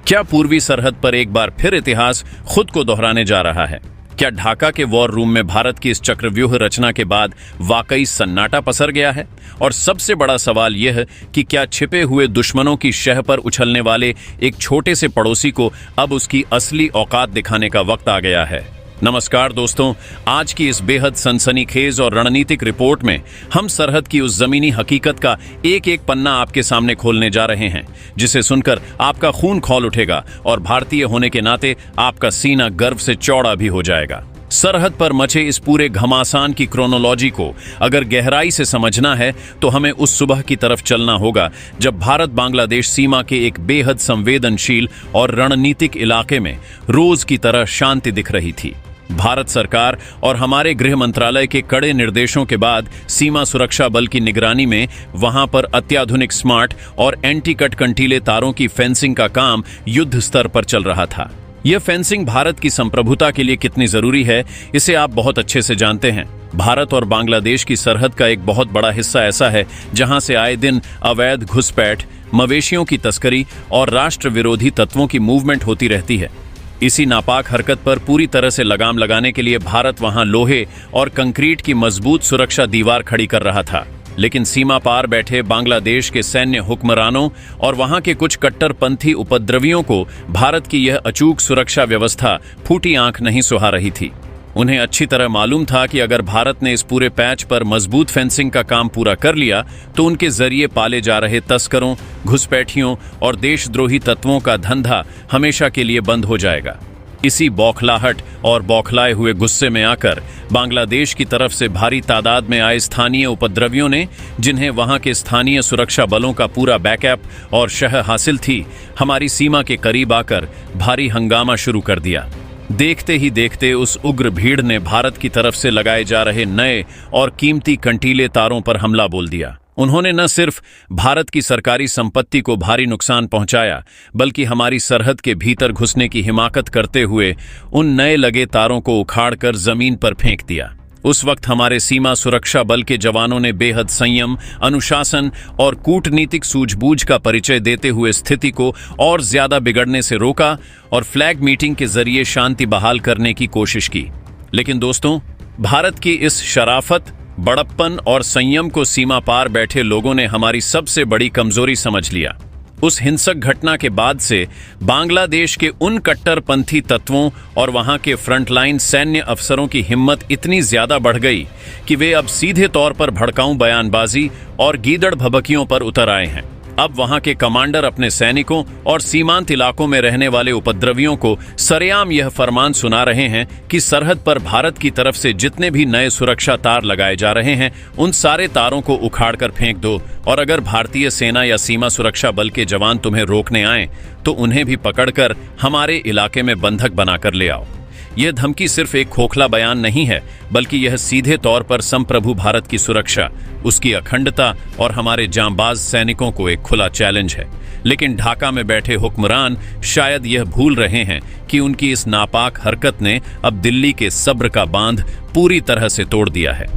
क्या पूर्वी सरहद पर एक बार फिर इतिहास खुद को दोहराने जा रहा है? क्या ढाका के वॉर रूम में भारत की इस चक्रव्यूह रचना के बाद वाकई सन्नाटा पसर गया है? और सबसे बड़ा सवाल यह कि क्या छिपे हुए दुश्मनों की शह पर उछलने वाले एक छोटे से पड़ोसी को अब उसकी असली औकात दिखाने का वक्त आ गया है? नमस्कार दोस्तों, आज की इस बेहद सनसनीखेज और रणनीतिक रिपोर्ट में हम सरहद की उस जमीनी हकीकत का एक एक पन्ना आपके सामने खोलने जा रहे हैं, जिसे सुनकर आपका खून खौल उठेगा और भारतीय होने के नाते आपका सीना गर्व से चौड़ा भी हो जाएगा। सरहद पर मचे इस पूरे घमासान की क्रोनोलॉजी को अगर गहराई से समझना है तो हमें उस सुबह की तरफ चलना होगा जब भारत बांग्लादेश सीमा के एक बेहद संवेदनशील और रणनीतिक इलाके में रोज की तरह शांति दिख रही थी। भारत सरकार और हमारे गृह मंत्रालय के कड़े निर्देशों के बाद सीमा सुरक्षा बल की निगरानी में वहां पर अत्याधुनिक स्मार्ट और एंटी कट कंटीले तारों की फेंसिंग का काम युद्ध स्तर पर चल रहा था। यह फेंसिंग भारत की संप्रभुता के लिए कितनी जरूरी है, इसे आप बहुत अच्छे से जानते हैं। भारत और बांग्लादेश की सरहद का एक बहुत बड़ा हिस्सा ऐसा है जहां से आए दिन अवैध घुसपैठ, मवेशियों की तस्करी और राष्ट्र विरोधी तत्वों की मूवमेंट होती रहती है। इसी नापाक हरकत पर पूरी तरह से लगाम लगाने के लिए भारत वहां लोहे और कंक्रीट की मजबूत सुरक्षा दीवार खड़ी कर रहा था, लेकिन सीमा पार बैठे बांग्लादेश के सैन्य हुक्मरानों और वहां के कुछ कट्टरपंथी उपद्रवियों को भारत की यह अचूक सुरक्षा व्यवस्था फूटी आंख नहीं सुहा रही थी। उन्हें अच्छी तरह मालूम था कि अगर भारत ने इस पूरे पैच पर मजबूत फेंसिंग का काम पूरा कर लिया तो उनके जरिए पाले जा रहे तस्करों, घुसपैठियों और देशद्रोही तत्वों का धंधा हमेशा के लिए बंद हो जाएगा। इसी बौखलाहट और बौखलाए हुए गुस्से में आकर बांग्लादेश की तरफ से भारी तादाद में आए स्थानीय उपद्रवियों ने, जिन्हें वहां के स्थानीय सुरक्षा बलों का पूरा बैकअप और शह हासिल थी, हमारी सीमा के करीब आकर भारी हंगामा शुरू कर दिया। देखते ही देखते उस उग्र भीड़ ने भारत की तरफ से लगाए जा रहे नए और कीमती कंटीले तारों पर हमला बोल दिया। उन्होंने न सिर्फ भारत की सरकारी संपत्ति को भारी नुकसान पहुंचाया, बल्कि हमारी सरहद के भीतर घुसने की हिमाकत करते हुए उन नए लगे तारों को उखाड़कर जमीन पर फेंक दिया। उस वक्त हमारे सीमा सुरक्षा बल के जवानों ने बेहद संयम, अनुशासन और कूटनीतिक सूझबूझ का परिचय देते हुए स्थिति को और ज्यादा बिगड़ने से रोका और फ्लैग मीटिंग के जरिए शांति बहाल करने की कोशिश की। लेकिन दोस्तों, भारत की इस शराफत, बड़प्पन और संयम को सीमा पार बैठे लोगों ने हमारी सबसे बड़ी कमजोरी समझ लिया। उस हिंसक घटना के बाद से बांग्लादेश के उन कट्टरपंथी तत्वों और वहां के फ्रंटलाइन सैन्य अफसरों की हिम्मत इतनी ज्यादा बढ़ गई कि वे अब सीधे तौर पर भड़काऊ बयानबाजी और गीदड़ भभकियों पर उतर आए हैं। अब वहां के कमांडर अपने सैनिकों और सीमांत इलाकों में रहने वाले उपद्रवियों को सरेआम यह फरमान सुना रहे हैं कि सरहद पर भारत की तरफ से जितने भी नए सुरक्षा तार लगाए जा रहे हैं, उन सारे तारों को उखाड़कर फेंक दो, और अगर भारतीय सेना या सीमा सुरक्षा बल के जवान तुम्हें रोकने आए तो उन्हें भी पकड़कर हमारे इलाके में बंधक बनाकर ले आओ। यह धमकी सिर्फ एक खोखला बयान नहीं है, बल्कि यह सीधे तौर पर संप्रभु भारत की सुरक्षा, उसकी अखंडता और हमारे जांबाज सैनिकों को एक खुला चैलेंज है। लेकिन ढाका में बैठे हुक्मरान शायद यह भूल रहे हैं कि उनकी इस नापाक हरकत ने अब दिल्ली के सब्र का बांध पूरी तरह से तोड़ दिया है।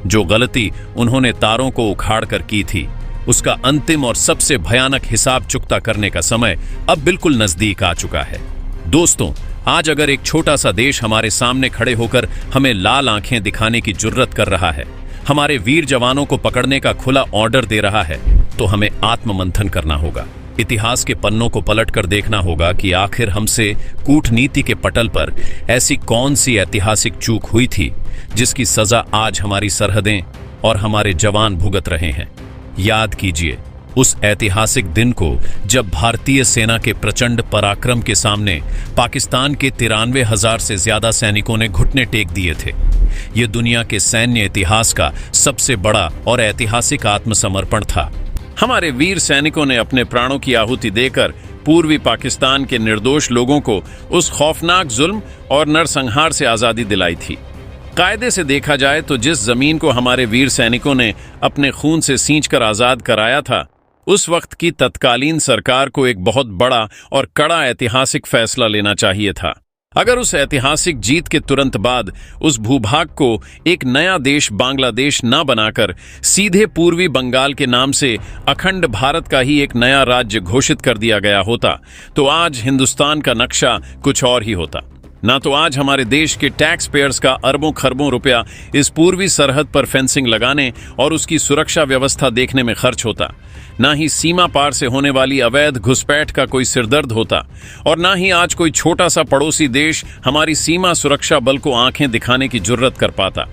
जो गलती उन्होंने तारों को उखाड़ कर की थी, उसका अंतिम और सबसे भयानक हिसाब चुकता करने का समय अब बिल्कुल नजदीक आ चुका है। दोस्तों, आज अगर एक छोटा सा देश हमारे सामने खड़े होकर हमें लाल आंखें दिखाने की जुर्रत कर रहा है, हमारे वीर जवानों को पकड़ने का खुला ऑर्डर दे रहा है, तो हमें आत्ममंथन करना होगा। इतिहास के पन्नों को पलटकर देखना होगा कि आखिर हमसे कूटनीति के पटल पर ऐसी कौन सी ऐतिहासिक चूक हुई थी जिसकी सजा आज हमारी सरहदें और हमारे जवान भुगत रहे हैं। याद कीजिए उस ऐतिहासिक दिन को जब भारतीय सेना के प्रचंड पराक्रम के सामने पाकिस्तान के 93,000 से ज्यादा सैनिकों ने घुटने टेक दिए थे। यह दुनिया के सैन्य इतिहास का सबसे बड़ा और ऐतिहासिक आत्मसमर्पण था। हमारे वीर सैनिकों ने अपने प्राणों की आहुति देकर पूर्वी पाकिस्तान के निर्दोष लोगों को उस खौफनाक जुल्म और नरसंहार से आजादी दिलाई थी। कायदे से देखा जाए तो जिस जमीन को हमारे वीर सैनिकों ने अपने खून से सींचकर आजाद कराया था, उस वक्त की तत्कालीन सरकार को एक बहुत बड़ा और कड़ा ऐतिहासिक फैसला लेना चाहिए था। अगर उस ऐतिहासिक जीत के तुरंत बाद उस भूभाग को एक नया देश बांग्लादेश न बनाकर सीधे पूर्वी बंगाल के नाम से अखंड भारत का ही एक नया राज्य घोषित कर दिया गया होता, तो आज हिंदुस्तान का नक्शा कुछ और ही होता। ना तो आज हमारे देश के टैक्स पेयर्स का अरबों खरबों रुपया इस पूर्वी सरहद पर फेंसिंग लगाने और उसकी सुरक्षा व्यवस्था देखने में खर्च होता, ना ही सीमा पार से होने वाली अवैध घुसपैठ का कोई सिरदर्द होता, और ना ही आज कोई छोटा सा पड़ोसी देश हमारी सीमा सुरक्षा बल को आंखें दिखाने की जुर्रत कर पाता।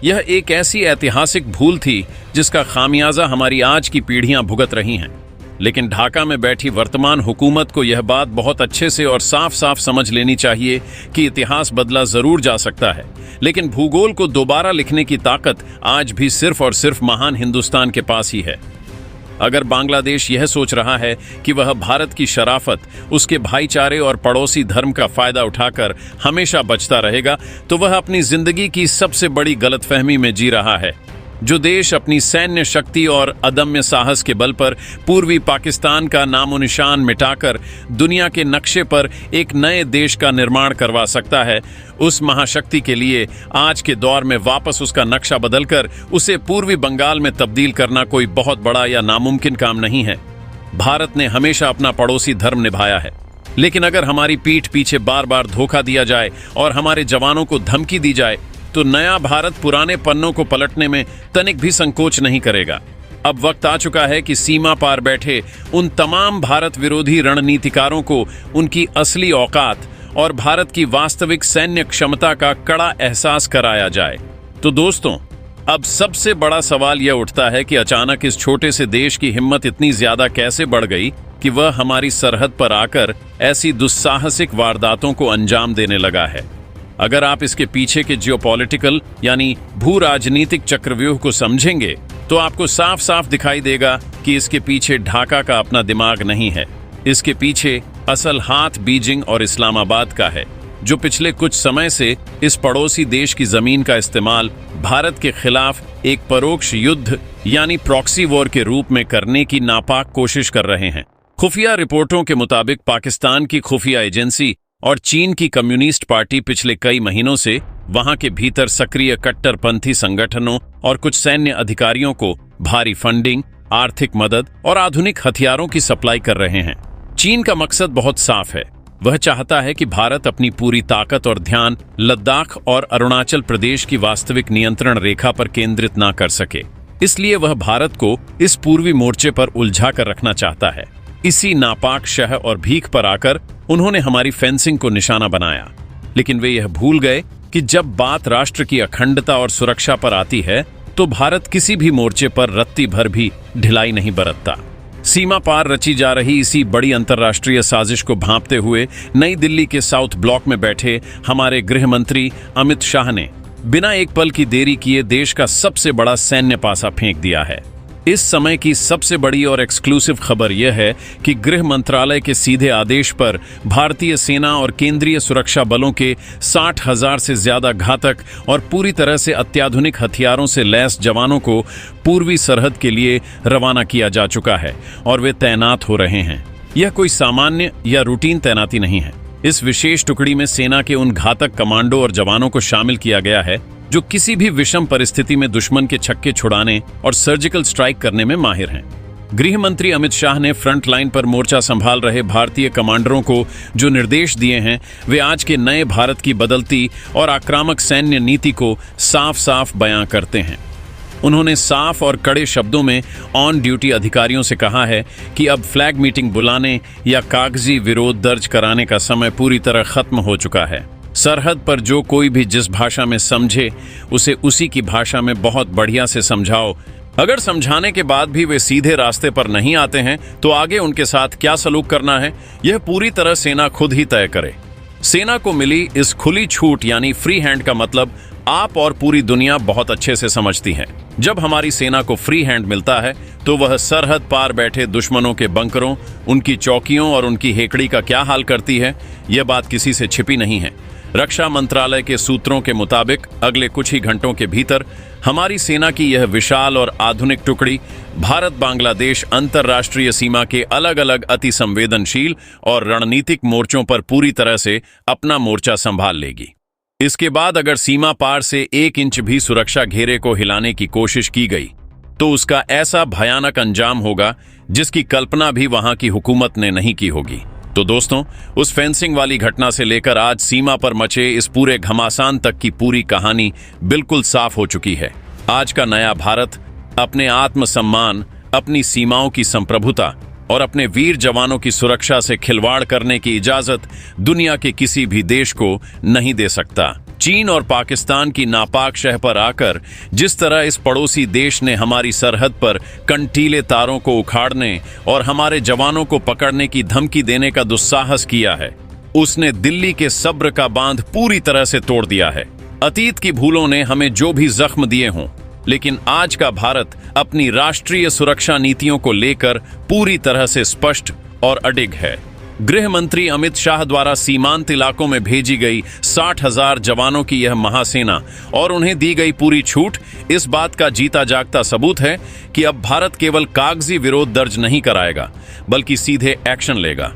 यह एक ऐसी ऐतिहासिक भूल थी जिसका खामियाजा हमारी आज की पीढ़ियां भुगत रही हैं। लेकिन ढाका में बैठी वर्तमान हुकूमत को यह बात बहुत अच्छे से और साफ साफ समझ लेनी चाहिए कि इतिहास बदला जरूर जा सकता है, लेकिन भूगोल को दोबारा लिखने की ताकत आज भी सिर्फ और सिर्फ महान हिंदुस्तान के पास ही है। अगर बांग्लादेश यह सोच रहा है कि वह भारत की शराफत, उसके भाईचारे और पड़ोसी धर्म का फायदा उठाकर हमेशा बचता रहेगा, तो वह अपनी जिंदगी की सबसे बड़ी गलतफहमी में जी रहा है। जो देश अपनी सैन्य शक्ति और अदम्य साहस के बल पर पूर्वी पाकिस्तान का नामो निशान मिटाकर दुनिया के नक्शे पर एक नए देश का निर्माण करवा सकता है, उस महाशक्ति के लिए आज के दौर में वापस उसका नक्शा बदलकर उसे पूर्वी बंगाल में तब्दील करना कोई बहुत बड़ा या नामुमकिन काम नहीं है। भारत ने हमेशा अपना पड़ोसी धर्म निभाया है, लेकिन अगर हमारी पीठ पीछे बार बार धोखा दिया जाए और हमारे जवानों को धमकी दी जाए, तो नया भारत पुराने पन्नों को पलटने में तनिक भी संकोच नहीं करेगा। अब वक्त आ चुका है कि सीमा पार बैठे उन तमाम भारत विरोधी रणनीतिकारों को उनकी असली औकात और भारत की वास्तविक सैन्य क्षमता का कड़ा एहसास कराया जाए। तो दोस्तों, अब सबसे बड़ा सवाल यह उठता है कि अचानक इस छोटे से देश की हिम्मत इतनी ज्यादा कैसे बढ़ गई कि वह हमारी सरहद पर आकर ऐसी दुस्साहसिक वारदातों को अंजाम देने लगा है। अगर आप इसके पीछे के जियोपॉलिटिकल यानी भू राजनीतिक चक्रव्यूह को समझेंगे, तो आपको साफ साफ दिखाई देगा कि इसके पीछे ढाका का अपना दिमाग नहीं है। इसके पीछे असल हाथ बीजिंग और इस्लामाबाद का है, जो पिछले कुछ समय से इस पड़ोसी देश की जमीन का इस्तेमाल भारत के खिलाफ एक परोक्ष युद्ध यानी प्रॉक्सी वॉर के रूप में करने की नापाक कोशिश कर रहे हैं। खुफिया रिपोर्टों के मुताबिक पाकिस्तान की खुफिया एजेंसी और चीन की कम्युनिस्ट पार्टी पिछले कई महीनों से वहां के भीतर सक्रिय कट्टरपंथी संगठनों और कुछ सैन्य अधिकारियों को भारी फंडिंग, आर्थिक मदद और आधुनिक हथियारों की सप्लाई कर रहे हैं। चीन का मकसद बहुत साफ है। वह चाहता है कि भारत अपनी पूरी ताकत और ध्यान लद्दाख और अरुणाचल प्रदेश की वास्तविक नियंत्रण रेखा पर केंद्रित ना कर सके। इसलिए वह भारत को इस पूर्वी मोर्चे पर उलझा कर रखना चाहता है। इसी नापाक शह और भीख पर आकर उन्होंने हमारी फेंसिंग को निशाना बनाया, लेकिन वे यह भूल गए कि जब बात राष्ट्र की अखंडता और सुरक्षा पर आती है, तो भारत किसी भी मोर्चे पर रत्ती भर भी ढिलाई नहीं बरतता। सीमा पार रची जा रही इसी बड़ी अंतर्राष्ट्रीय साजिश को भांपते हुए नई दिल्ली के साउथ ब्लॉक में बैठे हमारे गृह मंत्री अमित शाह ने बिना एक पल की देरी किए देश का सबसे बड़ा सैन्य पासा फेंक दिया है। इस समय की सबसे बड़ी और एक्सक्लूसिव खबर यह है कि गृह मंत्रालय के सीधे आदेश पर भारतीय सेना और केंद्रीय सुरक्षा बलों के 60,000 से ज्यादा घातक और पूरी तरह से अत्याधुनिक हथियारों से लैस जवानों को पूर्वी सरहद के लिए रवाना किया जा चुका है और वे तैनात हो रहे हैं। यह कोई सामान्य या रूटीन तैनाती नहीं है। इस विशेष टुकड़ी में सेना के उन घातक कमांडो और जवानों को शामिल किया गया है जो किसी भी विषम परिस्थिति में दुश्मन के छक्के छुड़ाने और सर्जिकल स्ट्राइक करने में माहिर हैं। गृह मंत्री अमित शाह ने फ्रंट लाइन पर मोर्चा संभाल रहे भारतीय कमांडरों को जो निर्देश दिए हैं, वे आज के नए भारत की बदलती और आक्रामक सैन्य नीति को साफ साफ बयां करते हैं। उन्होंने साफ और कड़े शब्दों में ऑन ड्यूटी अधिकारियों से कहा है कि अब फ्लैग मीटिंग बुलाने या कागजी विरोध दर्ज कराने का समय पूरी तरह खत्म हो चुका है। सरहद पर जो कोई भी जिस भाषा में समझे उसे उसी की भाषा में बहुत बढ़िया से समझाओ। अगर समझाने के बाद भी वे सीधे रास्ते पर नहीं आते हैं, तो आगे उनके साथ क्या सलूक करना है, यह पूरी तरह सेना खुद ही तय करे। सेना को मिली इस खुली छूट यानी फ्री हैंड का मतलब आप और पूरी दुनिया बहुत अच्छे से समझती है। जब हमारी सेना को फ्री हैंड मिलता है, तो वह सरहद पार बैठे दुश्मनों के बंकरों, उनकी चौकियों और उनकी हेकड़ी का क्या हाल करती है, यह बात किसी से छिपी नहीं है। रक्षा मंत्रालय के सूत्रों के मुताबिक अगले कुछ ही घंटों के भीतर हमारी सेना की यह विशाल और आधुनिक टुकड़ी भारत बांग्लादेश अंतर्राष्ट्रीय सीमा के अलग अलग अति संवेदनशील और रणनीतिक मोर्चों पर पूरी तरह से अपना मोर्चा संभाल लेगी। इसके बाद अगर सीमा पार से 1 इंच भी सुरक्षा घेरे को हिलाने की कोशिश की गई तो उसका ऐसा भयानक अंजाम होगा जिसकी कल्पना भी वहां की हुकूमत ने नहीं की होगी। तो दोस्तों, उस फेंसिंग वाली घटना से लेकर आज सीमा पर मचे इस पूरे घमासान तक की पूरी कहानी बिल्कुल साफ हो चुकी है। आज का नया भारत अपने आत्मसम्मान, अपनी सीमाओं की संप्रभुता और अपने वीर जवानों की सुरक्षा से खिलवाड़ करने की इजाजत दुनिया के किसी भी देश को नहीं दे सकता। चीन और पाकिस्तान की नापाक शह पर आकर जिस तरह इस पड़ोसी देश ने हमारी सरहद पर कंटीले तारों को उखाड़ने और हमारे जवानों को पकड़ने की धमकी देने का दुस्साहस किया है, उसने दिल्ली के सब्र का बांध पूरी तरह से तोड़ दिया है। अतीत की भूलों ने हमें जो भी जख्म दिए हों, लेकिन आज का भारत अपनी राष्ट्रीय सुरक्षा नीतियों को लेकर पूरी तरह से स्पष्ट और अडिग है। गृह मंत्री अमित शाह द्वारा सीमांत इलाकों में भेजी गई 60,000 जवानों की यह महासेना और उन्हें दी गई पूरी छूट इस बात का जीता जागता सबूत है कि अब भारत केवल कागजी विरोध दर्ज नहीं कराएगा, बल्कि सीधे एक्शन लेगा।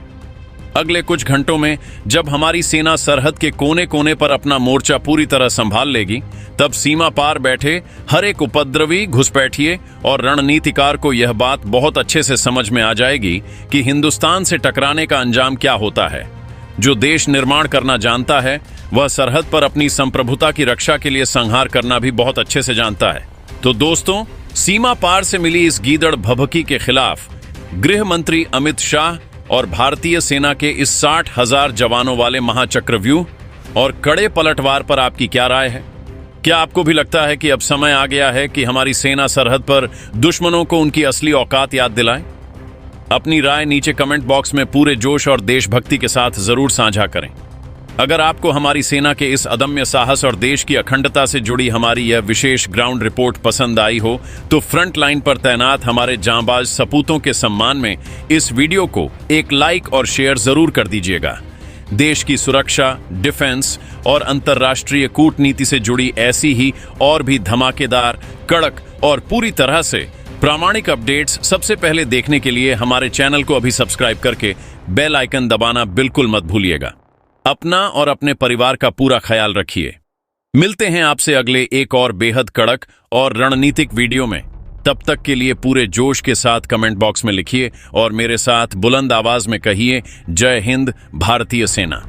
अगले कुछ घंटों में जब हमारी सेना सरहद के कोने कोने पर अपना मोर्चा पूरी तरह संभाल लेगी, तब सीमा पार बैठे हर एक उपद्रवी, घुसपैठिए और रणनीतिकार को यह बात बहुत अच्छे से समझ में आ जाएगी कि हिंदुस्तान से टकराने का अंजाम क्या होता है। जो देश निर्माण करना जानता है, वह सरहद पर अपनी संप्रभुता की रक्षा के लिए संहार करना भी बहुत अच्छे से जानता है। तो दोस्तों, सीमा पार से मिली इस गीदड़ भभकी के खिलाफ गृह मंत्री अमित शाह और भारतीय सेना के इस 60,000 जवानों वाले महाचक्रव्यूह और कड़े पलटवार पर आपकी क्या राय है? क्या आपको भी लगता है कि अब समय आ गया है कि हमारी सेना सरहद पर दुश्मनों को उनकी असली औकात याद दिलाए? अपनी राय नीचे कमेंट बॉक्स में पूरे जोश और देशभक्ति के साथ जरूर साझा करें। अगर आपको हमारी सेना के इस अदम्य साहस और देश की अखंडता से जुड़ी हमारी यह विशेष ग्राउंड रिपोर्ट पसंद आई हो तो फ्रंट लाइन पर तैनात हमारे जांबाज सपूतों के सम्मान में इस वीडियो को एक लाइक और शेयर जरूर कर दीजिएगा। देश की सुरक्षा, डिफेंस और अंतर्राष्ट्रीय कूटनीति से जुड़ी ऐसी ही और भी धमाकेदार, कड़क और पूरी तरह से प्रामाणिक अपडेट्स सबसे पहले देखने के लिए हमारे चैनल को अभी सब्सक्राइब करके बेल आइकन दबाना बिल्कुल मत भूलिएगा। अपना और अपने परिवार का पूरा ख्याल रखिए। मिलते हैं आपसे अगले एक और बेहद कड़क और रणनीतिक वीडियो में। तब तक के लिए पूरे जोश के साथ कमेंट बॉक्स में लिखिए और मेरे साथ बुलंद आवाज में कहिए, जय हिंद भारतीय सेना।